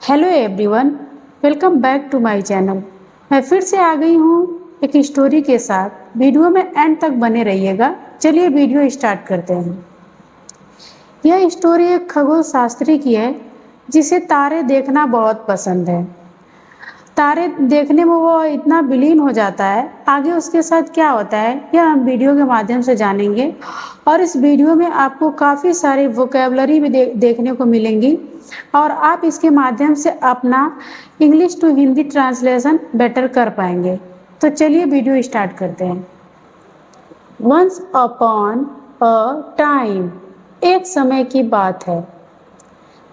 Hello everyone, welcome back to my channel. मैं फिर से आ गई हूँ एक स्टोरी के साथ। वीडियो में एंड तक बने रहिएगा। चलिए वीडियो स्टार्ट करते हैं। यह स्टोरी एक खगोल शास्त्री की है जिसे तारे देखना बहुत पसंद है। तारे देखने में वो इतना विलीन हो जाता है। आगे उसके साथ क्या होता है यह हम वीडियो के माध्यम से जानेंगे। और इस वीडियो में आपको काफ़ी सारी वोकेबलरी भी देखने को मिलेंगी और आप इसके माध्यम से अपना English to Hindi translation better कर पाएंगे। तो चलिए वीडियो स्टार्ट करते हैं। वंस अपॉन अ टाइम, एक समय की बात है।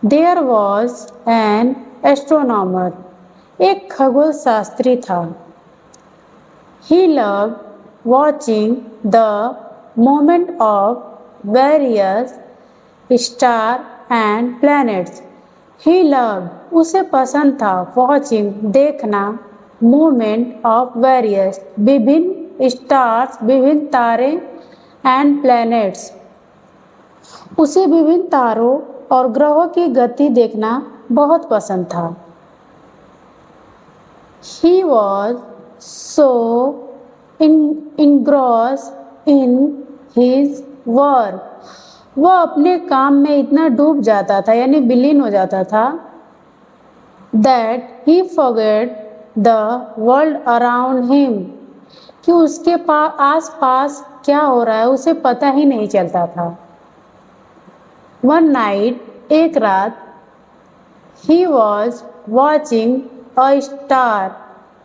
देयर वॉज एन एस्ट्रोनॉमर, एक खगोल शास्त्री था। He loved watching the movement of various stars and planets. He loved, उसे पसंद था, watching, देखना, movement of various, विभिन्न stars, विभिन्न तारे, and planets, उसे विभिन्न तारों और ग्रहों की गति देखना बहुत पसंद था। He was so engrossed in his work, वह अपने काम में इतना डूब जाता था यानी विलीन हो जाता था, that he forgot the world around him, कि उसके आस पास क्या हो रहा है उसे पता ही नहीं चलता था। One night, एक रात, he was watching a star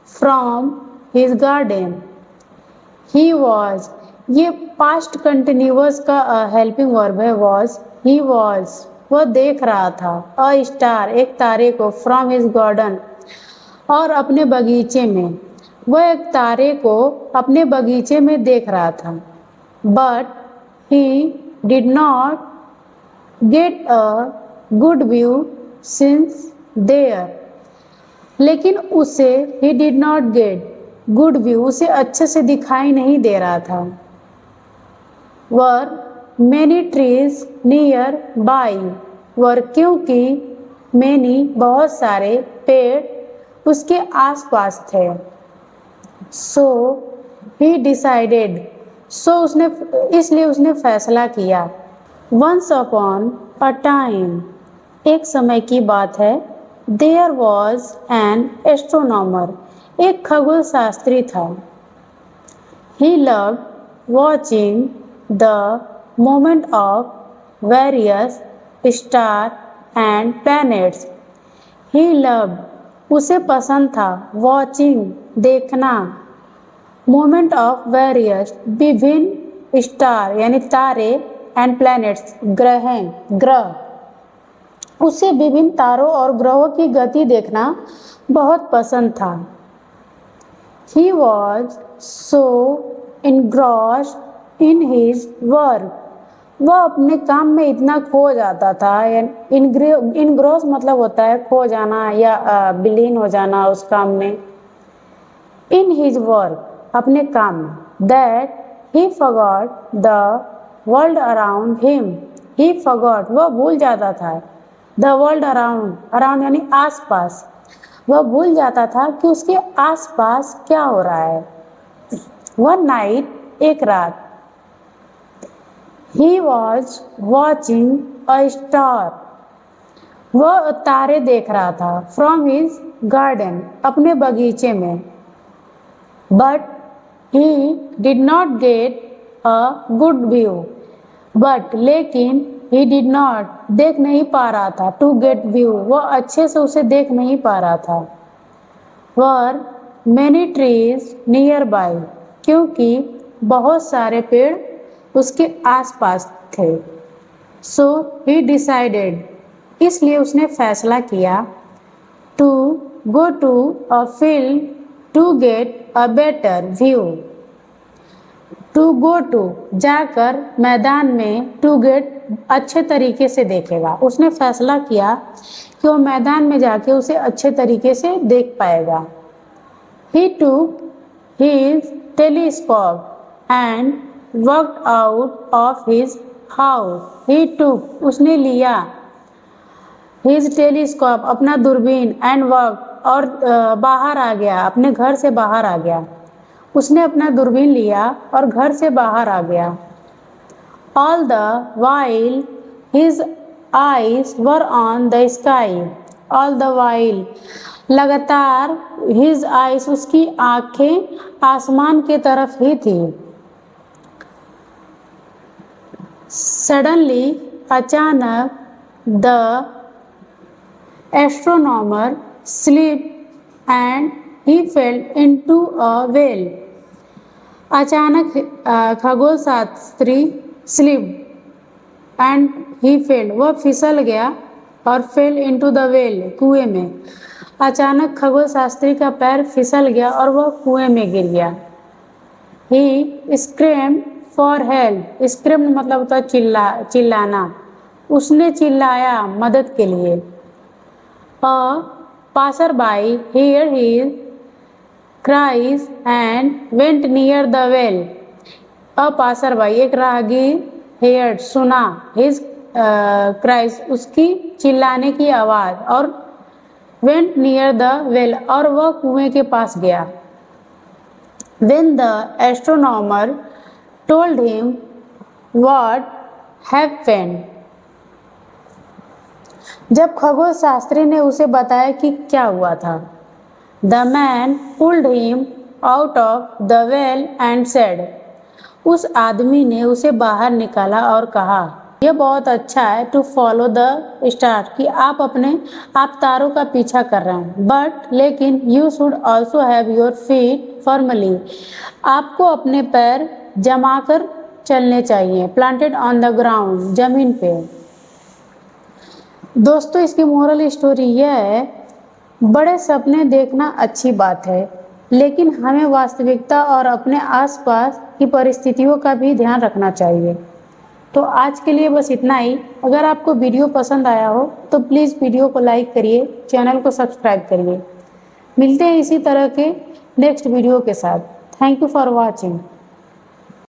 from his garden. He was, ये past continuous का हेल्पिंग वर्ब है was। He was, वह देख रहा था, a star, एक तारे को, from his garden, और अपने बगीचे में, वह एक तारे को अपने बगीचे में देख रहा था। But he did not get a good view since there, लेकिन उसे he did not get good view, उसे अच्छे से दिखाई नहीं दे रहा था। were many trees near by, were क्योंकि many बहुत सारे पेड़ उसके आसपास थे। so he decided, so उसने, इसलिए उसने फैसला किया। once upon a time, एक समय की बात है। There was an astronomer, एक खगोल शास्त्री था। He loved watching the movement of various stars and planets. He loved, उसे पसंद था, watching, देखना, movement of various, विभिन्न स्टार यानी तारे, and planets, ग्रह, उसे विभिन्न तारों और ग्रहों की गति देखना बहुत पसंद था। He was so engrossed in his work, वह अपने काम में इतना खो जाता था। इनग्रोस मतलब होता है खो जाना या विलीन हो जाना उस काम में। In his work, अपने काम में, that he forgot the world around him, he forgot, वह भूल जाता था, the world around यानी आसपास, वह भूल जाता था कि उसके आसपास क्या हो रहा है। One night, एक रात, he was watching a star, वह तारे देख रहा था, from his garden, अपने बगीचे में। But he did not get a good view, but लेकिन he did not, देख नहीं पा रहा था, to get view, वह अच्छे से उसे देख नहीं पा रहा था। were many trees nearby, क्योंकि बहुत सारे पेड़ उसके आसपास थे। so he decided, इसलिए उसने फैसला किया, to go to a field to get a better view, to go to, जाकर मैदान में, to get, अच्छे तरीके से देखेगा। उसने फैसला किया कि वो मैदान में जाके उसे अच्छे तरीके से देख पाएगा। He took his telescope and walked out of his house. He took, उसने लिया, हिज टेलीस्कोप अपना दूरबीन एंड वर्क और बाहर आ गया, अपने घर से बाहर आ गया। उसने अपना दूरबीन लिया और घर से बाहर आ गया। All the while his eyes were on the sky. All the while लगातार his eyes उसकी आंखें आसमान के तरफ ही थी। Suddenly अचानक the astronomer slipped and he fell into a well. अचानक खगोल Shastri slip and he fail, वह फिसल गया और फेल इनटू द वेल, कुएं में। अचानक खगोल शास्त्री का पैर फिसल गया और वह कुएं में गिर गया। He screamed for help, scream मतलब होता है चिल्लाना। उसने चिल्लाया मदद के लिए। A passer by hear his cries and went near the well. A passer by एक राहगीर हेयर्ड सुना, हिज क्राइज उसकी चिल्लाने की आवाज़, और वेंट नियर द वेल और वह कुएं के पास गया। When the astronomer told him what happened, जब खगोल शास्त्री ने उसे बताया कि क्या हुआ था, The man pulled him out of the well and said, उस आदमी ने उसे बाहर निकाला और कहा, यह बहुत अच्छा है टू फॉलो द स्टार, कि आप तारों का पीछा कर रहे हैं, बट लेकिन you should also have your feet formally, आपको अपने पैर जमाकर चलने चाहिए, प्लांटेड ऑन द ग्राउंड, जमीन पे। दोस्तों इसकी मोरल स्टोरी यह है, बड़े सपने देखना अच्छी बात है, लेकिन हमें वास्तविकता और अपने आसपास की परिस्थितियों का भी ध्यान रखना चाहिए। तो आज के लिए बस इतना ही। अगर आपको वीडियो पसंद आया हो तो प्लीज़ वीडियो को लाइक करिए, चैनल को सब्सक्राइब करिए। मिलते हैं इसी तरह के नेक्स्ट वीडियो के साथ। Thank you for watching.